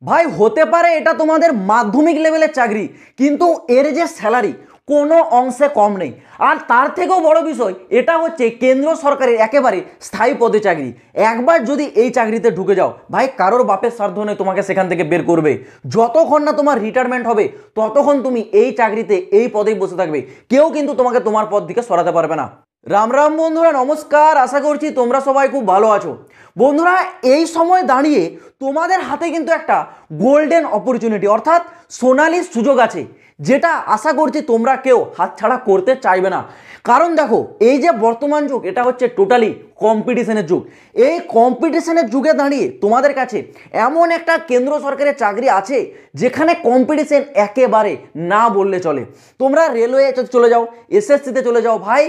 ভাই হতে পারে এটা তোমাদের মাধ্যমিক লেভেলের চাকরি, কিন্তু এর যে স্যালারি কোনো অংশে কম নেই। আর তার থেকেও বড় বিষয় এটা হচ্ছে কেন্দ্র সরকারের একেবারে স্থায়ী পদে চাকরি। একবার যদি এই চাকরিতে ঢুকে যাও ভাই, কারোর বাপের স্বার্থ নেই তোমাকে সেখান থেকে বের করবে। যতক্ষণ না তোমার রিটায়ারমেন্ট হবে ততক্ষণ তুমি এই চাকরিতে এই পদেই বসে থাকবে, কেউ কিন্তু তোমাকে তোমার পদ থেকে সরাতে পারবে না। রাম রাম বন্ধুরা, নমস্কার। আশা করছি তোমরা সবাই খুব ভালো আছো। বন্ধুরা, এই সময় দাঁড়িয়ে তোমাদের হাতে কিন্তু একটা গোল্ডেন অপরচুনিটি অর্থাৎ সোনালি সুযোগ আছে, যেটা আশা করছি তোমরা কেউ হাতছাড়া করতে চাইবে না। কারণ দেখো, এই যে বর্তমান যুগ এটা হচ্ছে টোটালি কম্পিটিশনের যুগ। এই কম্পিটিশনের যুগে দাঁড়িয়ে তোমাদের কাছে এমন একটা কেন্দ্র সরকারের চাকরি আছে যেখানে কম্পিটিশন একেবারে না বললে চলে। তোমরা রেলওয়েতে চলে যাও, এসএসসিতে চলে যাও, ভাই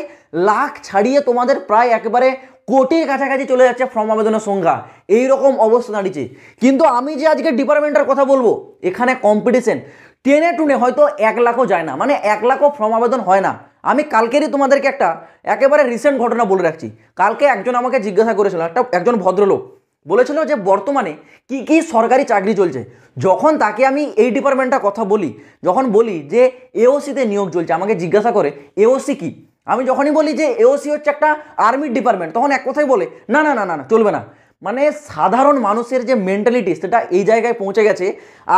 লাখ ছাড়িয়ে তোমাদের প্রায় একেবারে কোটির কাছাকাছি চলে যাচ্ছে ফর্ম আবেদনের সংখ্যা। এইরকম অবস্থা দাঁড়িয়েছে। কিন্তু আমি যে আজকে ডিপার্টমেন্টের কথা বলবো, এখানে কম্পিটিশন টেনে টুনে হয়তো 1,00,000ও যায় না, মানে 1,00,000ও ফর্ম আবেদন হয় না। আমি কালকেরই তোমাদেরকে একটা একেবারে রিসেন্ট ঘটনা বলে রাখছি। কালকে একজন আমাকে জিজ্ঞাসা করেছিল, একজন ভদ্রলোক বলেছিল যে বর্তমানে কি কি সরকারি চাকরি চলছে। যখন তাকে আমি এই ডিপার্টমেন্টটা কথা বলি, যখন বলি যে এওসিতে নিয়োগ চলছে, আমাকে জিজ্ঞাসা করে এওসি কি। আমি যখনই বলি যে এওসি হচ্ছে একটা আর্মির ডিপার্টমেন্ট, তখন এক কথাই বলে না না না না না চলবে না। মানে সাধারণ মানুষের যে মেন্টালিটি সেটা এই জায়গায় পৌঁছে গেছে,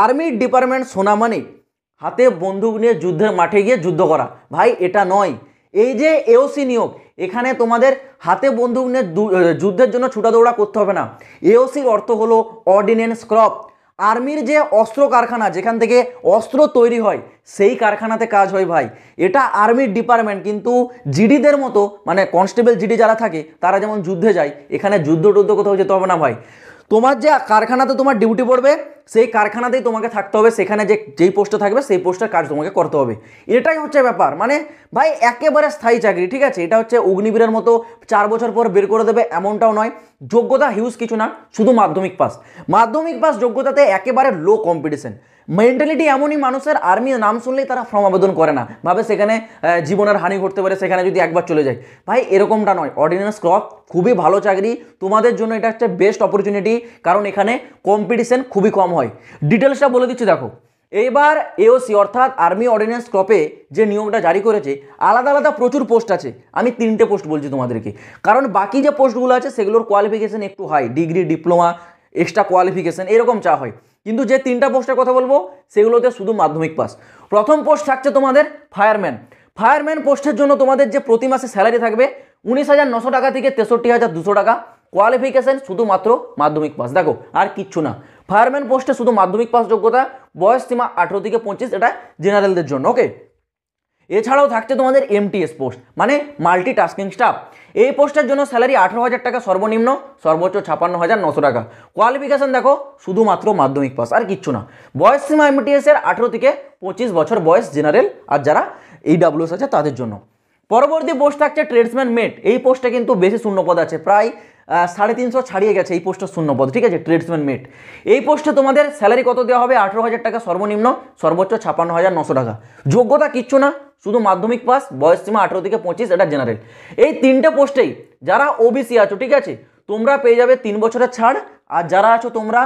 আর্মির ডিপার্টমেন্ট শোনা মানে হাতে বন্দুক নিয়ে যুদ্ধের মাঠে গিয়ে যুদ্ধ করা। ভাই এটা নয়। এই যে এওসি নিয়োগ, এখানে তোমাদের হাতে বন্দুক নিয়ে যুদ্ধের জন্য ছুটা দৌড়া করতে হবে না। এওসির অর্থ হলো অর্ডিন্যান্স ক্রপ। আর্মির যে অস্ত্র কারখানা, যেখান থেকে অস্ত্র তৈরি হয়, সেই কারখানাতে কাজ হয় ভাই। এটা আর্মির ডিপার্টমেন্ট। কিন্তু জিডিদের মতো, মানে কনস্টেবল জিডি যারা থাকে তারা যেমন যুদ্ধে যায়, এখানে যুদ্ধ টুদ্ধ কোথাও যেতে হবে না ভাই। তোমার যে কারখানাতে তোমার ডিউটি পড়বে, সেই কারখানাতেই তোমাকে থাকতে হবে, সেখানে যেই পোস্টে থাকবে সেই পোস্টের কাজ তোমাকে করতে হবে। এটাই হচ্ছে ব্যাপার। মানে ভাই একেবারে স্থায়ী চাকরি, ঠিক আছে। এটা হচ্ছে অগ্নিবীরের মতো 4 বছর পর বের করে দেবে এমনটাও নয়। যোগ্যতা হিউজ কিছু না, শুধু মাধ্যমিক পাস। মাধ্যমিক পাস যোগ্যতাতে একেবারে লো কম্পিটিশন। মেন্টালিটি এমনই মানুষের, আর্মি নাম শুনলেই তারা ফর্ম আবেদন করে না, ভাবে সেখানে জীবনের হানি ঘটতে পারে সেখানে যদি একবার চলে যায়। ভাই এরকমটা নয়। অর্ডিন্যান্স ক্রপ খুবই ভালো চাকরি, তোমাদের জন্য এটা হচ্ছে বেস্ট অপরচুনিটি, কারণ এখানে কম্পিটিশন খুবই কম হয়। ডিটেলসটা বলে দিচ্ছি দেখো। এইবার এওসি অর্থাৎ আর্মি অর্ডিন্যান্স ক্রপে যে নিয়োগটা জারি করেছে, আলাদা আলাদা প্রচুর পোস্ট আছে। আমি 3টে পোস্ট বলছি তোমাদেরকে, কারণ বাকি যে পোস্টগুলো আছে সেগুলোর কোয়ালিফিকেশন একটু high, degree, diploma, extra qualification এরকম চা হয়। কিন্তু যে 3টা পোস্টের কথা বলবো সেগুলোতে শুধু মাধ্যমিক পাস। প্রথম পোস্ট থাকছে তোমাদের ফায়ারম্যান। ফায়ারম্যান পোস্টের জন্য তোমাদের যে প্রতি মাসে স্যালারি থাকবে 19,900 টাকা থেকে 63,200 টাকা। কোয়ালিফিকেশন শুধুমাত্র মাধ্যমিক পাস, দেখো আর কিচ্ছু না। ফায়ারম্যান পোস্টে শুধু মাধ্যমিক পাস যোগ্যতা, বয়স সীমা 18 থেকে 25, এটা জেনারেলদের জন্য। ওকে, এছাড়াও থাকছে তোমাদের এমটিএস পোস্ট, মানে মাল্টিটাস্কিং স্টাফ। এই পোস্টের জন্য স্যালারি 18,000 টাকা সর্বনিম্ন, সর্বোচ্চ 56,900 টাকা। কোয়ালিফিকেশন দেখো শুধুমাত্র মাধ্যমিক পাস, আর কিচ্ছু না। বয়স সীমা এমটিএস এর 18 থেকে 25 বছর বয়স জেনারেল, আর যারা এইডাব্লিউএস আছে তাদের জন্য। পরবর্তী পোস্ট থাকছে ট্রেডসম্যান মেট। এই পোস্টে কিন্তু বেশি শূন্যপদ আছে, প্রায় 350 ছাড়িয়ে গেছে এই পোস্টের শূন্যপদ, ঠিক আছে। ট্রেডসম্যান মেট এই পোস্টে তোমাদের স্যালারি কত দেওয়া হবে? 18,000 টাকা সর্বনিম্ন, সর্বোচ্চ 56,900 টাকা। যোগ্যতা কিচ্ছু না, শুধু মাধ্যমিক পাস, বয়স সীমা 18 থেকে 25, এটা জেনারেল। এই 3টে পোস্টেই যারা ওবিসি আছো, ঠিক আছে, তোমরা পেয়ে যাবে 3 বছরের ছাড়। আর যারা আছো তোমরা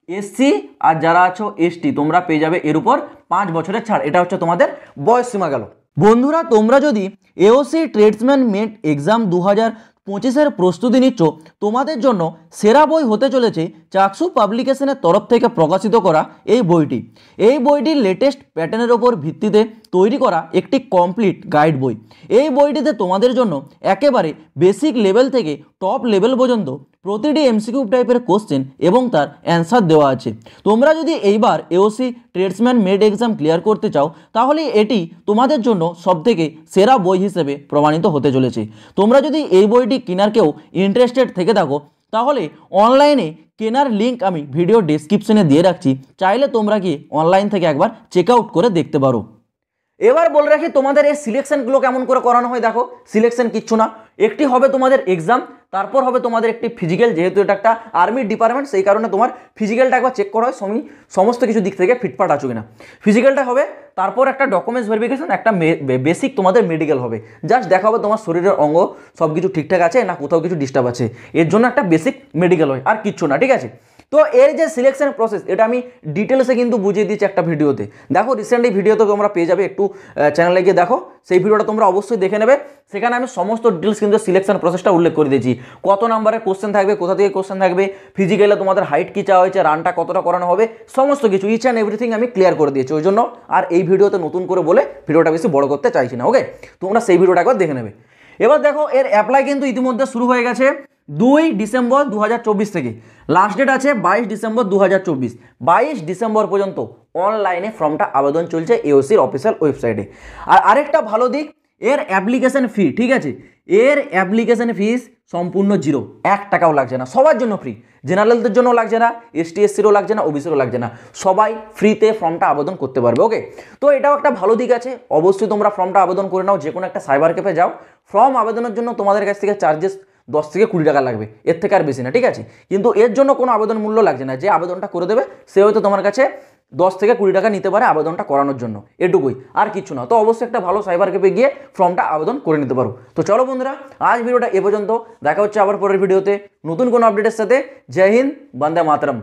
এসসি আর যারা আছো এসটি, তোমরা পেয়ে যাবে এর উপর 5 বছরের ছাড়। এটা হচ্ছে তোমাদের বয়স সীমা গেল। বন্ধুরা, তোমরা যদি এওসি ট্রেডসম্যান মেট এক্সাম 2025-এর প্রস্তুতি নিচ্ছ, তোমাদের জন্য সেরা বই হতে চলেছে চাকসু পাবলিকেশনের তরফ থেকে প্রকাশিত করা এই বইটি। এই বইটির লেটেস্ট প্যাটার্নের ওপর ভিত্তিতে তৈরি করা একটি কমপ্লিট গাইড বই। এই বইটিতে তোমাদের জন্য একেবারে বেসিক লেভেল থেকে টপ লেভেল পর্যন্ত প্রতিটি এমসিকিউ টাইপের কোশ্চেন এবং তার অ্যান্সার দেওয়া আছে। তোমরা যদি এইবার AOC tradesman made exam clear করতে চাও, তাহলে এটি তোমাদের জন্য সবথেকে সেরা বই হিসেবে প্রমাণিত হতে চলেছে। তোমরা যদি এই বইটি কেনার কেউ ইন্টারেস্টেড থেকে থাকো, তাহলে অনলাইনে কেনার লিঙ্ক আমি ভিডিও ডেসক্রিপশনে দিয়ে রাখছি, চাইলে তোমরা গিয়ে অনলাইন থেকে একবার চেক আউট করে দেখতে পারো। এবার বলে রাখি তোমাদের এই সিলেকশনগুলো কেমন করে করানো হয়। দেখো, সিলেকশন কিচ্ছু না, একটি হবে তোমাদের এক্সাম, তারপর হবে তোমাদের একটি ফিজিক্যাল। যেহেতু এটা একটা আর্মির ডিপার্টমেন্ট, সেই কারণে তোমার ফিজিক্যালটা একবার চেক করা হয় সমস্ত কিছু দিক থেকে ফিটফাট আছো কিনা। ফিজিক্যালটা হবে, তারপর একটা ডকুমেন্টস ভেরিফিকেশন, একটা বেসিক তোমাদের মেডিকেল হবে। জাস্ট দেখা হবে তোমার শরীরের অঙ্গ সব কিছু ঠিকঠাক আছে না কোথাও কিছু ডিস্টার্ব আছে, এর জন্য একটা বেসিক মেডিকেল হয়, আর কিচ্ছু না, ঠিক আছে। তো এর যে সিলেকশন প্রসেস এটা আমি ডিটেলসে কিন্তু বুঝিয়ে দিচ্ছি একটা ভিডিওতে। দেখো রিসেন্ট এই ভিডিওতে তোমরা পেয়ে যাবে, একটু চ্যানেলে গিয়ে দেখো, সেই ভিডিওটা তোমরা অবশ্যই দেখে নেবে। সেখানে আমি সমস্ত ডিটেলস কিন্তু সিলেকশন প্রসেসটা উল্লেখ করে দিয়েছি। কত নাম্বারের কোশ্চেন থাকবে, কোথা থেকে কোশ্চেন থাকবে, ফিজিক্যালে তোমাদের হাইট কী চাওয়া হয়েছে, রানটা কতটা করানো হবে, সমস্ত কিছু ইচ অ্যান্ড এভরিথিং আমি ক্লিয়ার করে দিয়েছি। ওই জন্য আর এই ভিডিওতে নতুন করে বলে ভিডিওটা বেশি বড় করতে চাইছি না। ওকে, তোমরা সেই ভিডিওটা একবার দেখে নেবে। এবার দেখো এর অ্যাপ্লাই কিন্তু ইতিমধ্যে শুরু হয়ে গেছে 2 ডিসেম্বর 2024 থেকে। লাস্ট ডেট আছে 22 ডিসেম্বর 2024। 22 ডিসেম্বর পর্যন্ত অনলাইনে ফর্মটা আবেদন চলছে এওসির অফিসিয়াল ওয়েবসাইটে। আর আরেকটা ভালো দিক, এর অ্যাপ্লিকেশন ফি, ঠিক আছে, এর অ্যাপ্লিকেশন ফিস সম্পূর্ণ 0, 1 টাকাও লাগছে না, সবার জন্য ফ্রি। জেনারেলদের জন্য লাগছে না, এসটি এসসিরও লাগছে না, ওবিসিরও লাগছে না, সবাই ফ্রিতে ফর্মটা আবেদন করতে পারবে। ওকে, তো এটাও একটা ভালো দিক আছে। অবশ্যই তোমরা ফর্মটা আবেদন করে নাও, যে কোনো একটা সাইবার ক্যাফে যাও। ফর্ম আবেদনের জন্য তোমাদের কাছ থেকে চার্জেস 10 থেকে 20 টাকা লাগবে, এর থেকে আর বেশি না, ঠিক আছে। কিন্তু এর জন্য কোনো আবেদন মূল্য লাগছে না, যে আবেদনটা করে দেবে সে হয়তো তোমার কাছে 10 থেকে 20 টাকা নিতে পারে আবেদনটা করানোর জন্য, এটুকুই, আর কিছু না। তো অবশ্যই একটা ভালো সাইবার ক্যাফে গিয়ে ফর্মটা আবেদন করে নিতে পারো। তো চলো বন্ধুরা, আজ ভিডিওটা এ পর্যন্ত, দেখা হচ্ছে আবার পরের ভিডিওতে নতুন কোনো আপডেটের সাথে। জয় হিন্দ, বন্দে মাতরম।